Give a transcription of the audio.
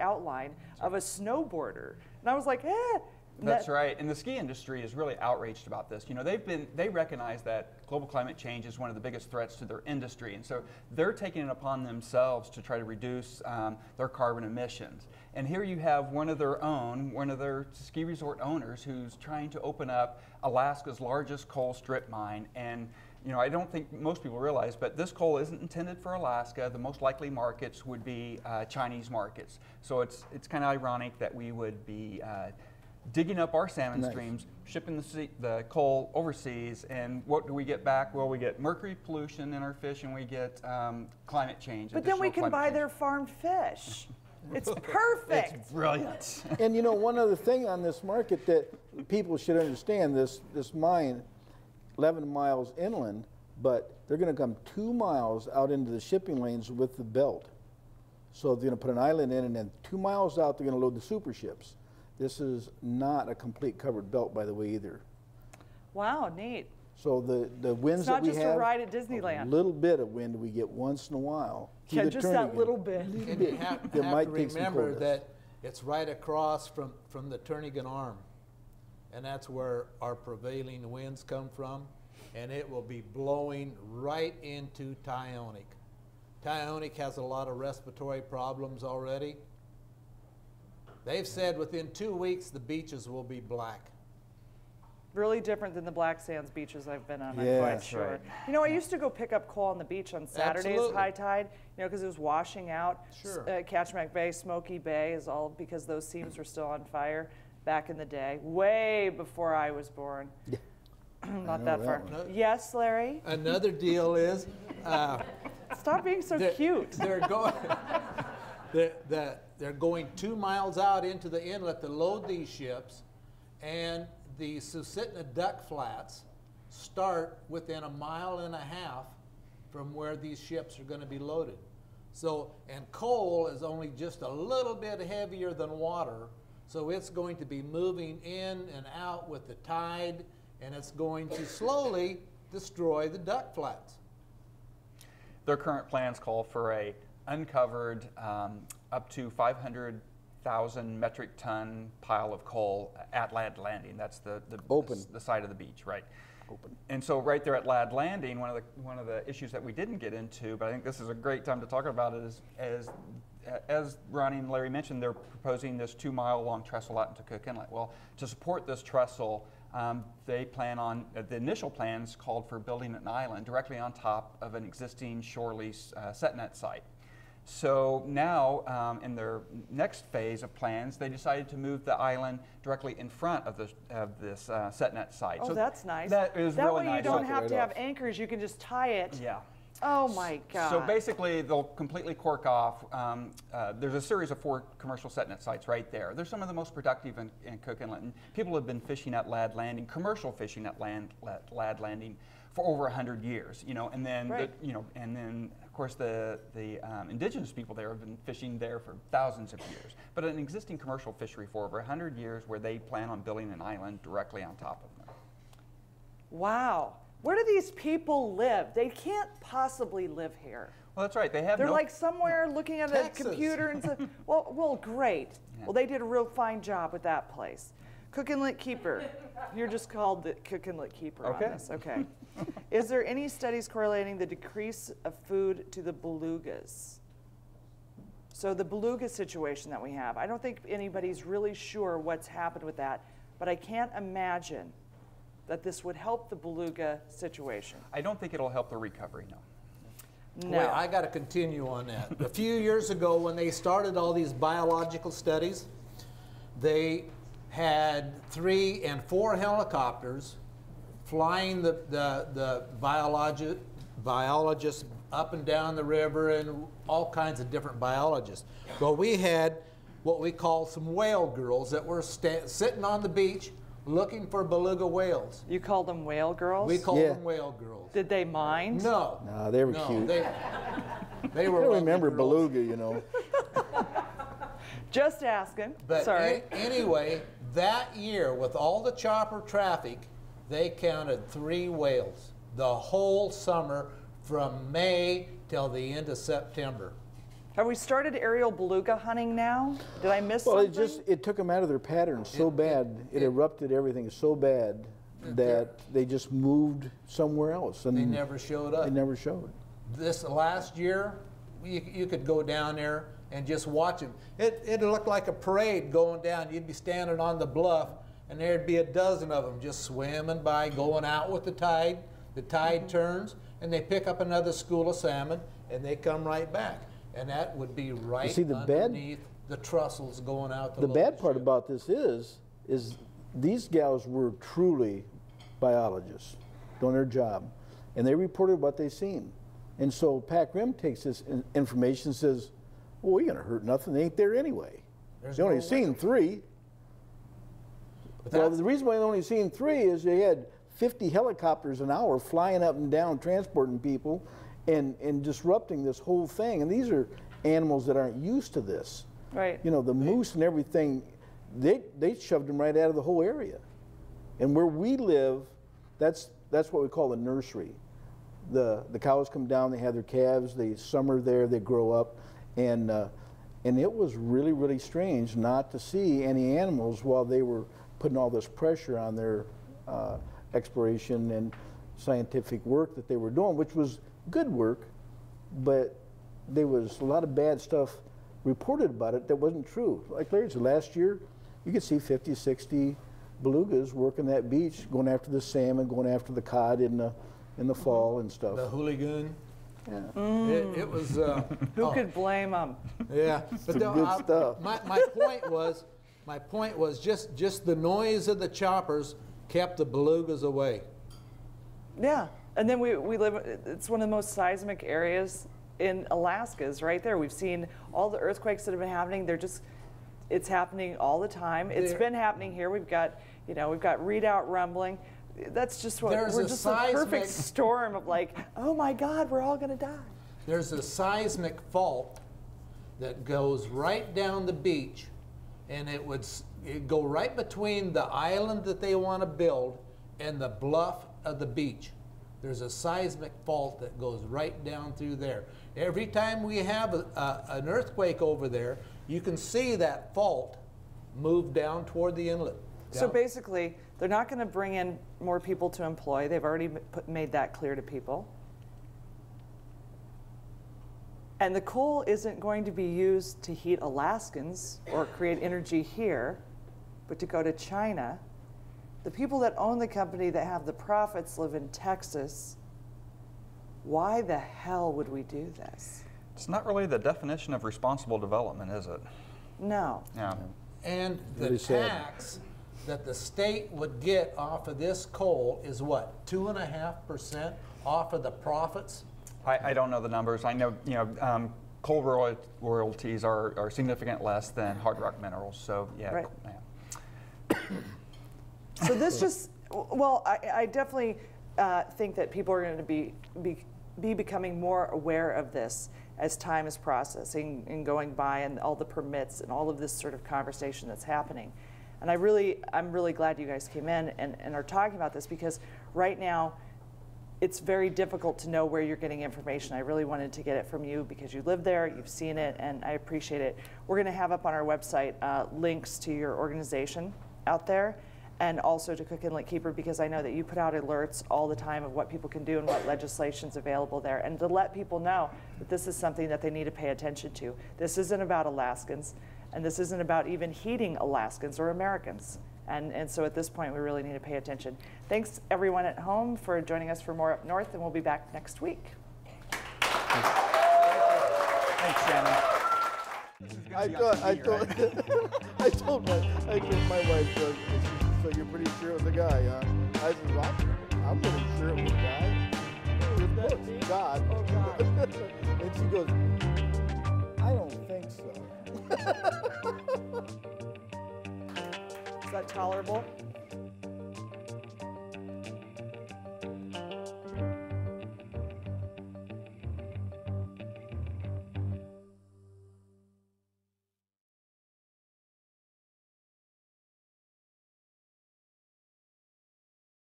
outline of a snowboarder. And I was like, eh. That's right, and the ski industry is really outraged about this. You know, they recognize that global climate change is one of the biggest threats to their industry, and so they're taking it upon themselves to try to reduce their carbon emissions. And here you have one of their ski resort owners who's trying to open up Alaska's largest coal strip mine. And you know, I don't think most people realize, but this coal isn't intended for Alaska. The most likely markets would be Chinese markets. So it's kind of ironic that we would be digging up our salmon streams, shipping the coal overseas, and what do we get back? Well, we get mercury pollution in our fish, and we get climate change. But then we can buy their farmed fish. It's perfect. It's brilliant. And you know, one other thing on this market that people should understand, this mine, 11 miles inland, but they're going to come 2 miles out into the shipping lanes with the belt. So they're going to put an island in, and then 2 miles out, they're going to load the super ships. This is not a complete covered belt, by the way, either. Wow, neat. So the winds that we have, it's not just a ride at Disneyland. A little bit of wind we get once in a while. Yeah, just that little bit. And you have to remember that it's right across from the Turnagain Arm. And that's where our prevailing winds come from. And it will be blowing right into Tyonek. Tyonek has a lot of respiratory problems already. They've said within 2 weeks the beaches will be black. Really different than the Black Sands beaches I've been on, yeah, I'm quite sure. Right. You know, I used to go pick up coal on the beach on Saturdays, high tide, you know, because it was washing out. Sure. Kachemak Bay, Smoky Bay is all because those seams were still on fire back in the day, way before I was born. Yeah. Not that far. Yes, Larry? Another deal is... Stop being so cute. They're going 2 miles out into the inlet to load these ships, and the Chuitna duck flats start within 1.5 miles from where these ships are going to be loaded. So, and coal is only just a little bit heavier than water, so it's going to be moving in and out with the tide, and it's going to slowly destroy the duck flats. Their current plans call for a uncovered up to 500,000 metric ton pile of coal at Ladd Landing. That's the side of the beach, right? Open. And so right there at Ladd Landing, one of the issues that we didn't get into, but I think this is a great time to talk about it, is as Ronnie and Larry mentioned, they're proposing this 2 mile long trestle out into Cook Inlet. Well, to support this trestle, they plan on, the initial plans called for building an island directly on top of an existing shore lease set net site. So now, in their next phase of plans, they decided to move the island directly in front of this set net site. Oh, so that's nice. That is that really way nice. you don't have to have anchors, you can just tie it. Yeah. Oh my God. So basically, they'll completely cork off. There's a series of 4 commercial set net sites right there. They're some of the most productive in Cook Inlet. And people have been fishing at Ladd Landing, commercial fishing at Ladd Landing, for over 100 years. You know, and then of course the indigenous people there have been fishing there for thousands of years. But an existing commercial fishery for over 100 years, where they plan on building an island directly on top of them. Wow. Where do these people live? They can't possibly live here. Well, that's right. They're like somewhere looking at a computer and say, well, great. Yeah. Well, they did a real fine job with that place. Cook Inlet Keeper. You're just called the Cook Inlet Keeper on this. Okay. Is there any studies correlating the decrease of food to the belugas? So the beluga situation that we have, I don't think anybody's really sure what's happened with that, but I can't imagine that this would help the beluga situation. I don't think it'll help the recovery, no. No. Wait, I got to continue on that. A few years ago, when they started all these biological studies, they had 3 and 4 helicopters flying the biologists up and down the river, and all kinds of different biologists. Well, we had what we call some whale girls that were sitting on the beach looking for beluga whales. You called them whale girls? We called them whale girls. Did they mind? No. No, they were cute. They were. I remember beluga, you know. Just asking. But sorry. Anyway, that year, with all the chopper traffic, they counted 3 whales the whole summer from May till the end of September. Have we started aerial beluga hunting now? Did I miss something? Well, it took them out of their pattern so bad. It erupted everything so bad that they just moved somewhere else. And they never showed up. They never showed. This last year, you could go down there and just watch them. It looked like a parade going down. You'd be standing on the bluff, and there'd be a dozen of them just swimming by, going out with the tide. The tide turns, and they pick up another school of salmon, and they come right back. And that would be right underneath the trussels going out to the bad part about this is these gals were truly biologists doing their job, and they reported what they seen. And so Pac Rim takes this information and says, well, we ain't gonna hurt nothing. They ain't there anyway. They only seen 3. Well, the reason why they only seen 3 is they had 50 helicopters an hour flying up and down, transporting people, and disrupting this whole thing. And these are animals that aren't used to this. Right. You know, the moose and everything, they shoved them right out of the whole area. And where we live, that's what we call a nursery. The cows come down, they have their calves, they summer there, they grow up, and it was really, really strange not to see any animals while they were putting all this pressure on their exploration and scientific work that they were doing, which was good work, but there was a lot of bad stuff reported about it that wasn't true. Like Larry said, last year, you could see 50, 60 belugas working that beach, going after the salmon, going after the cod in the fall and stuff. The hooligan. Yeah. It was. Who could blame them? Yeah, but good stuff. My point was just the noise of the choppers kept the belugas away. Yeah, and then we live. It's one of the most seismic areas in Alaska. Is right there. We've seen all the earthquakes that have been happening. It's happening all the time. It's been happening here. We've got readout rumbling. That's just what we're just a perfect storm of like, oh my God, we're all going to die. There's a seismic fault that goes right down the beach, and it'd go right between the island that they want to build and the bluff of the beach. There's a seismic fault that goes right down through there. Every time we have an earthquake over there, you can see that fault move down toward the inlet. So basically, they're not going to bring in more people to employ. They've already made that clear to people. And the coal isn't going to be used to heat Alaskans or create energy here, but to go to China. The people that own the company that have the profits live in Texas. Why the hell would we do this? It's not really the definition of responsible development, is it? No. Yeah. And the tax that the state would get off of this coal is what, 2.5% off of the profits? I don't know the numbers. I know, coal royalties are significant less than hard rock minerals. So yeah. Right. Yeah. So this just, well, I definitely think that people are going to be becoming more aware of this as time is processing and going by, and all the permits and all of this sort of conversation that's happening. And I'm really glad you guys came in and are talking about this, because right now it's very difficult to know where you're getting information. I really wanted to get it from you because you live there, you've seen it, and I appreciate it. We're going to have up on our website links to your organization out there, and also to Cook Inlet Keeper, because I know that you put out alerts all the time of what people can do and what legislation's available there, and to let people know that this is something that they need to pay attention to. This isn't about Alaskans, and this isn't about even heating Alaskans or Americans. And so at this point, we really need to pay attention. Thanks everyone at home for joining us for more Up North, and we'll be back next week. Thanks, Shannon. I told my wife, so you're pretty sure it was a guy, huh? I said, I'm pretty sure it was a guy. It's God. Oh, God. And she goes, I don't think so. Is that tolerable?